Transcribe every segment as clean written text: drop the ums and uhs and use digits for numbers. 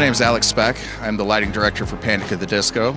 name is Alex Specht. I'm the lighting director for Panic at the Disco.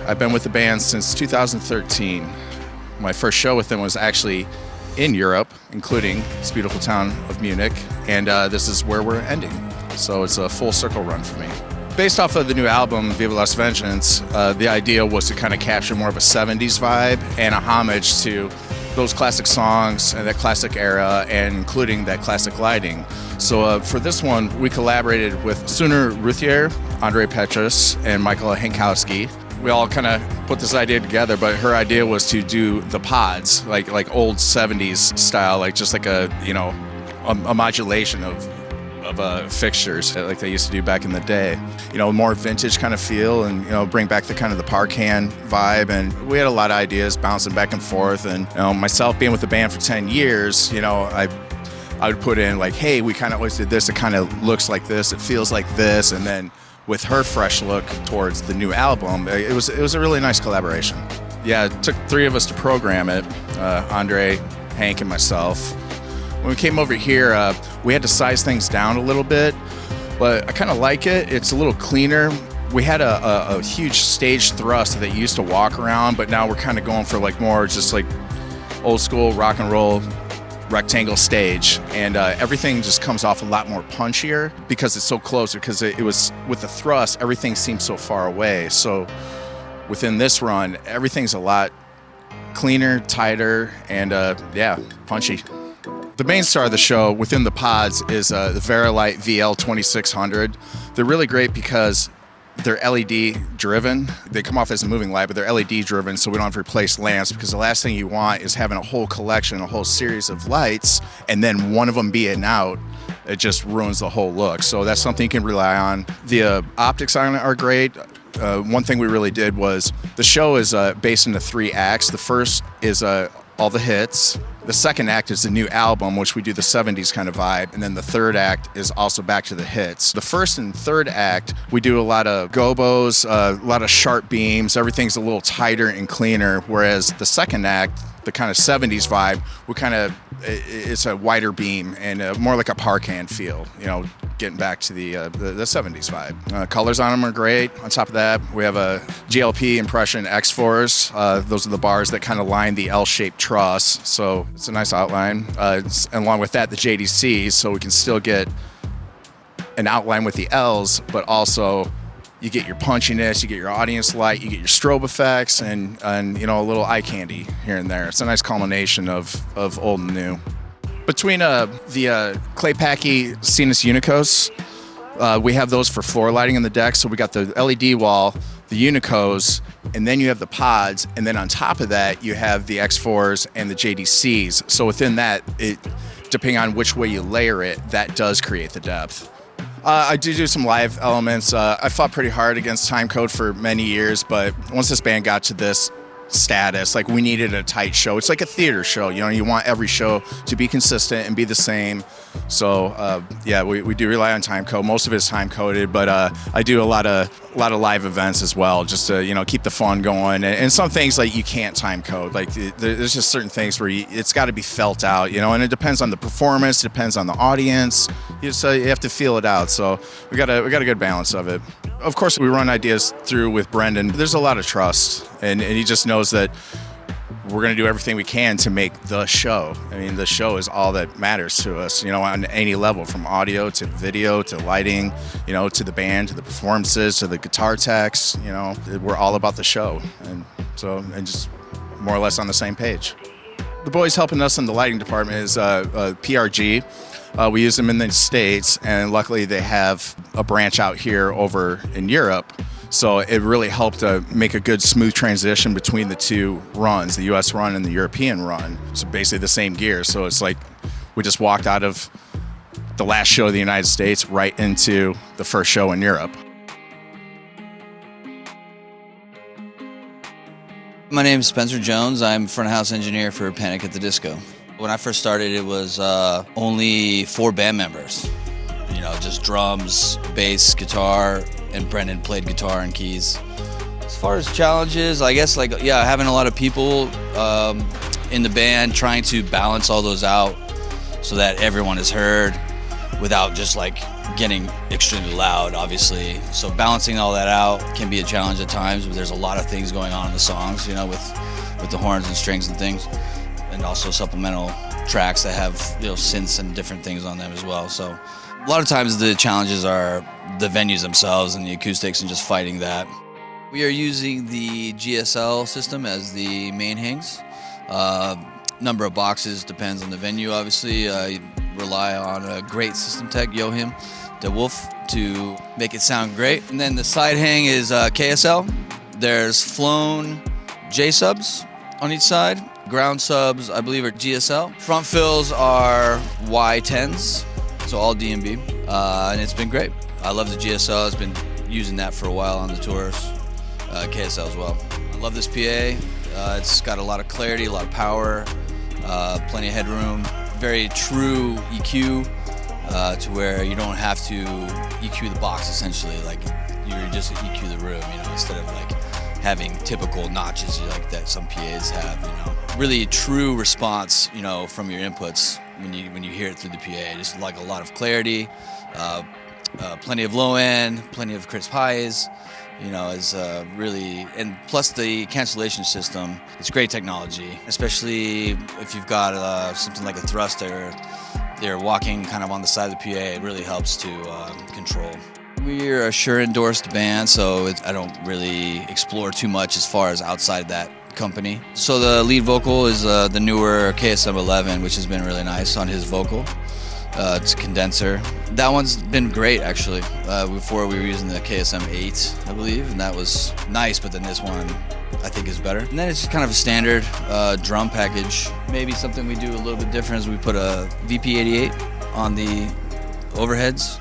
I've been with the band since 2013. My first show with them was actually in Europe, including this beautiful town of Munich, and this is where we're ending. So it's a full circle run for me. Based off of the new album, Viva Las Vengeance, the idea was to kind of capture more of a 70s vibe and a homage to those classic songs and that classic era, and including that classic lighting. So for this one, we collaborated with Sooner Rae Routhier, André Petrus, and Michael Hankowski. We all kind of put this idea together, but her idea was to do the pods, like old 70s style, like just like a modulation of fixtures like they used to do back in the day. More vintage kind of feel, and bring back the kind of the Parcan vibe. And we had a lot of ideas bouncing back and forth. And myself being with the band for 10 years, I would put in like, hey, we kind of always did this. It kind of looks like this. It feels like this. And then with her fresh look towards the new album, it was a really nice collaboration. Yeah, it took three of us to program it, Andre, Hank, and myself. When we came over here, we had to size things down a little bit, but I kind of like it. It's a little cleaner. We had a huge stage thrust that used to walk around, but now we're kind of going for like more just like old school rock and roll rectangle stage, and everything just comes off a lot more punchier because it's so close, because it was with the thrust, everything seems so far away. So within this run, everything's a lot cleaner, tighter, and punchy. The main star of the show within the pods is the Vari-Lite VL 2600. They're really great because they're LED driven. They come off as a moving light, but they're LED driven, so we don't have to replace lamps, because the last thing you want is having a whole collection, a whole series of lights, and then one of them being out. It just ruins the whole look. So that's something you can rely on. The optics on it are great. One thing we really did was, the show is based into 3 acts. The first is all the hits. The second act is the new album, which we do the 70s kind of vibe. And then the third act is also back to the hits. The first and third act, we do a lot of gobos, a lot of sharp beams. Everything's a little tighter and cleaner. Whereas the second act, the kind of 70s vibe, it's a wider beam and more like a Parcan feel, getting back to the 70s vibe. Colors on them are great. On top of that, we have a GLP impression X4s. Those are the bars that kind of line the L-shaped truss, so it's a nice outline. And along with that, the JDCs, so we can still get an outline with the L's, but also you get your punchiness, you get your audience light, you get your strobe effects, and a little eye candy here and there. It's a nice culmination of old and new. Between the Clay Packy Sinus Unicos, we have those for floor lighting in the deck. So we got the LED wall, the Unicos, and then you have the pods, and then on top of that you have the X4s and the JDCs. So within that, depending on which way you layer it, that does create the depth. I do some live elements. I fought pretty hard against timecode for many years, but once this band got to this status, like, we needed a tight show. It's like a theater show, you want every show to be consistent and be the same. So we do rely on timecode. Most of it is time coded, but I do a lot of live events as well, just to keep the fun going. And some things like you can't time code. Like, there's just certain things where it's got to be felt out, and it depends on the performance, it depends on the audience. You have to feel it out. So we got a good balance of it. Of course, we run ideas through with Brendan. There's a lot of trust, and he just knows that we're going to do everything we can to make the show. I mean, the show is all that matters to us, on any level, from audio to video to lighting, to the band, to the performances, to the guitar techs. We're all about the show, and just more or less on the same page. The boys helping us in the lighting department is PRG. We use them in the States, and luckily they have a branch out here over in Europe. So it really helped make a good smooth transition between the two runs, the US run and the European run. So basically the same gear. So it's like we just walked out of the last show of the United States right into the first show in Europe. My name is Spencer Jones. I'm front of house engineer for Panic at the Disco. When I first started, it was only 4 band members. Just drums, bass, guitar, and Brendan played guitar and keys. As far as challenges, I guess having a lot of people in the band, trying to balance all those out so that everyone is heard. without just like getting extremely loud, obviously. So balancing all that out can be a challenge at times, but there's a lot of things going on in the songs, you know, with the horns and strings and things, and also supplemental tracks that have, you know, synths and different things on them as well. So a lot of times the challenges are the venues themselves and the acoustics and just fighting that. We are using the GSL system as the main hangs. Number of boxes depends on the venue, obviously. Rely on a great system tech, Joachim de Wolf, to make it sound great. And then the side hang is KSL. There's flown J subs on each side. Ground subs, I believe, are GSL. Front fills are Y10s, so all DMB, and it's been great. I love the GSL. I've been using that for a while on the tours. KSL as well. I love this PA. It's got a lot of clarity, a lot of power, plenty of headroom. Very true EQ to where you don't have to EQ the box essentially. Like you're just EQ the room, you know, instead of like having typical notches like that some PAs have. You know, really true response, you know, from your inputs when you hear it through the PA. Just like a lot of clarity, plenty of low end, plenty of crisp highs. You know, is really, and plus the cancellation system, it's great technology, especially if you've got something like a thruster, they're walking kind of on the side of the PA, it really helps to control. We're a Shure endorsed band, so I don't really explore too much as far as outside that company. So the lead vocal is the newer KSM 11, which has been really nice on his vocal. It's a condenser. That one's been great, actually. Before we were using the KSM 8, I believe, and that was nice, but then this one I think is better. And then it's just kind of a standard drum package. Maybe something we do a little bit different is we put a VP88 on the overheads.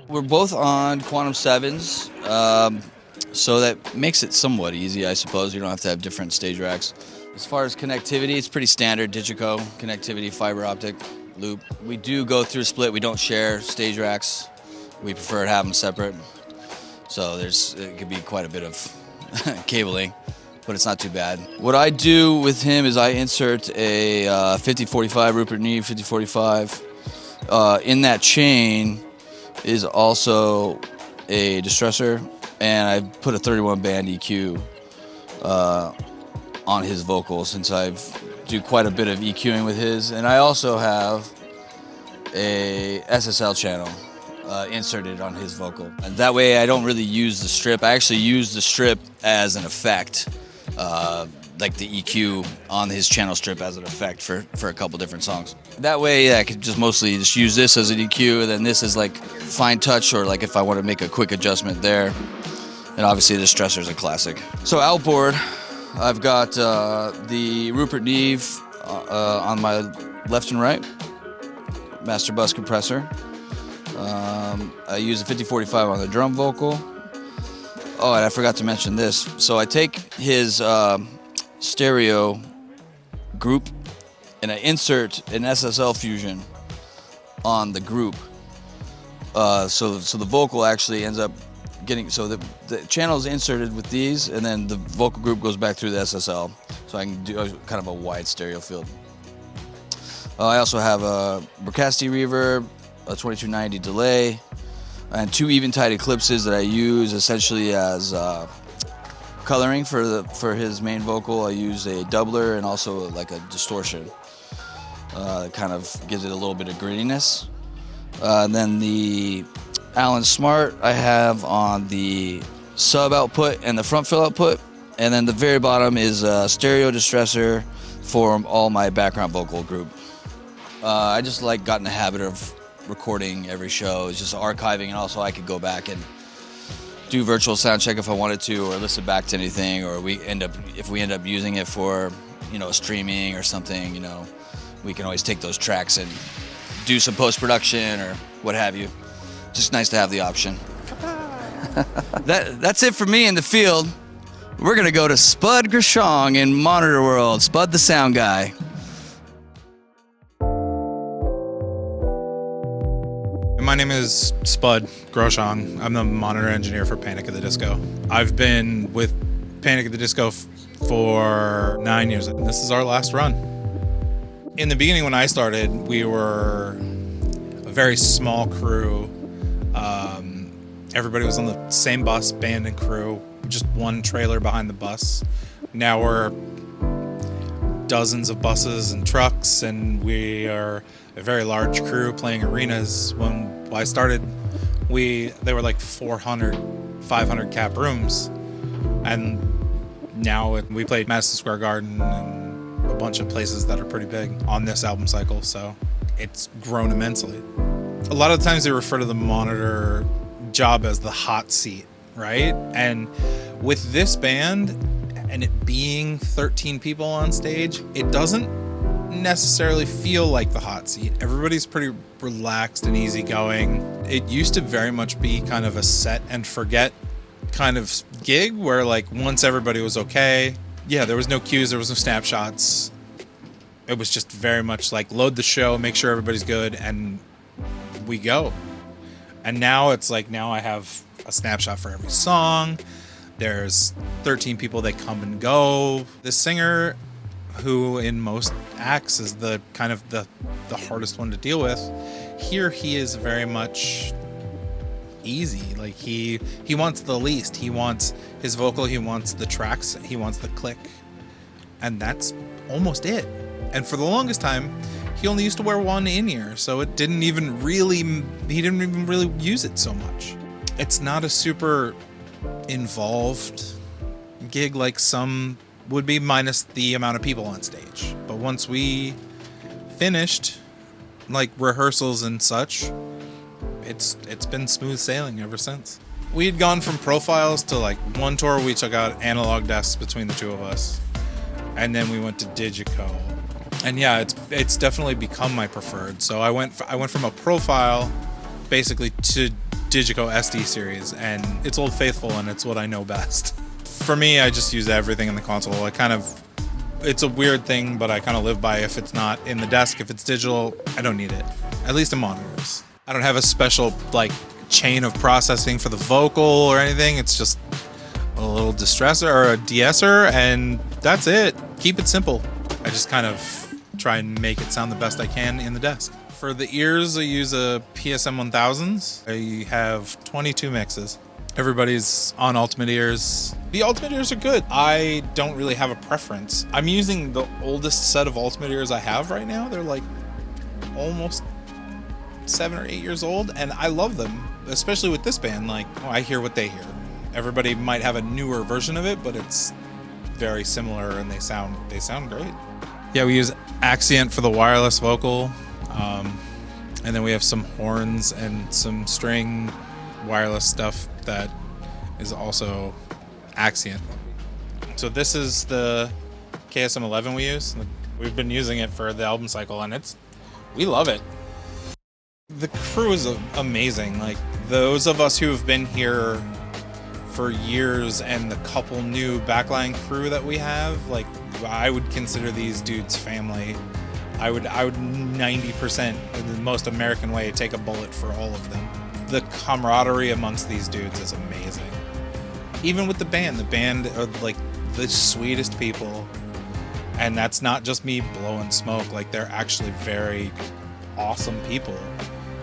We're both on Quantum 7s, so that makes it somewhat easy, I suppose. You don't have to have different stage racks. As far as connectivity, it's pretty standard Digico connectivity, fiber optic loop. We do go through split. We don't share stage racks. We prefer to have them separate. So it could be quite a bit of cabling, but it's not too bad. What I do with him is I insert a 5045 Rupert Neve 5045. In that chain is also a distressor, and I put a 31 band EQ on his vocal, since I do quite a bit of EQing with his, and I also have a SSL channel inserted on his vocal. And that way I don't really use the strip. I actually use the strip as an effect, like the EQ on his channel strip as an effect for a couple different songs. That way, yeah, I could just mostly just use this as an EQ, and then this is like fine touch, or like if I want to make a quick adjustment there. And obviously the distressor is a classic. So outboard, I've got the Rupert Neve on my left and right, master bus compressor. I use a 5045 on the drum vocal. Oh, and I forgot to mention this. So I take his stereo group and I insert an SSL fusion on the group. So the vocal actually ends up getting, so the channel is inserted with these, and then the vocal group goes back through the SSL. So I can do kind of a wide stereo field. I also have a Bricasti reverb, a 2290 delay, and two Eventide eclipses that I use essentially as coloring for his main vocal. I use a doubler and also like a distortion. It kind of gives it a little bit of grittiness. And then the Allen Smart I have on the sub output and the front fill output. And then the very bottom is a stereo distressor for all my background vocal group. I just got in the habit of recording every show. It's just archiving, and also I could go back and do virtual sound check if I wanted to, or listen back to anything, or if we end up using it for, streaming or something, we can always take those tracks and do some post-production or what have you. Just nice to have the option. That's it for me in the field. We're gonna go to Spud Groshong in Monitor World. Spud the sound guy. My name is Spud Groshong. I'm the monitor engineer for Panic at the Disco. I've been with Panic at the Disco for 9 years, and this is our last run. In the beginning when I started, we were very small crew. Everybody was on the same bus, band and crew, just one trailer behind the bus. Now we're dozens of buses and trucks, and we are a very large crew playing arenas. When I started, they were like 400, 500 cap rooms, and now we played Madison Square Garden and a bunch of places that are pretty big on this album cycle, so it's grown immensely. A lot of times they refer to the monitor job as the hot seat, right? And with this band and it being 13 people on stage, it doesn't necessarily feel like the hot seat. Everybody's pretty relaxed and easygoing. It used to very much be kind of a set and forget kind of gig where, like, once everybody was okay, yeah, there was no cues, there was no snapshots. It was just very much like load the show, make sure everybody's good, and we go. And now it's like, now I have a snapshot for every song. There's 13 people that come and go. The singer, who in most acts is the kind of the hardest one to deal with, here he is very much easy. Like he wants the least. He wants his vocal, he wants the tracks, he wants the click. And that's almost it. And for the longest time, he only used to wear one in-ear, so he didn't even really use it so much. It's not a super involved gig like some would be, minus the amount of people on stage. But once we finished, like rehearsals and such, it's been smooth sailing ever since. We had gone from profiles to, like, one tour we took out analog desks between the two of us, and then we went to Digico. And yeah, it's definitely become my preferred. So I went from a profile basically to Digico SD series, and it's Old Faithful, and it's what I know best. For me, I just use everything in the console. It's a weird thing, but I kind of live by, if it's not in the desk, if it's digital, I don't need it. At least in monitors. I don't have a special, like, chain of processing for the vocal or anything. It's just a little distressor or a de-esser, and that's it. Keep it simple. I just kind of try and make it sound the best I can in the desk. For the ears, I use a PSM 1000s. I have 22 mixes. Everybody's on Ultimate ears. The Ultimate ears are good. I don't really have a preference. I'm using the oldest set of Ultimate ears I have right now. They're like almost 7 or 8 years old, and I love them, especially with this band. Like, I hear what they hear. Everybody might have a newer version of it, but it's very similar, and they sound great. Yeah, we use Accient for the wireless vocal, and then we have some horns and some string wireless stuff that is also Accient. So this is the KSM-11 we use. We've been using it for the album cycle, and we love it. The crew is amazing. Like, those of us who have been here for years and the couple new backline crew that we have, like, I would consider these dudes family. I would 90%, in the most American way, take a bullet for all of them. The camaraderie amongst these dudes is amazing. Even with the band are like the sweetest people, and that's not just me blowing smoke. Like, they're actually very awesome people.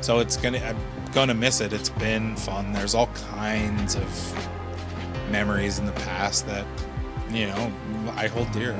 So I'm gonna miss it. It's been fun. There's all kinds of memories in the past that, I hold dear.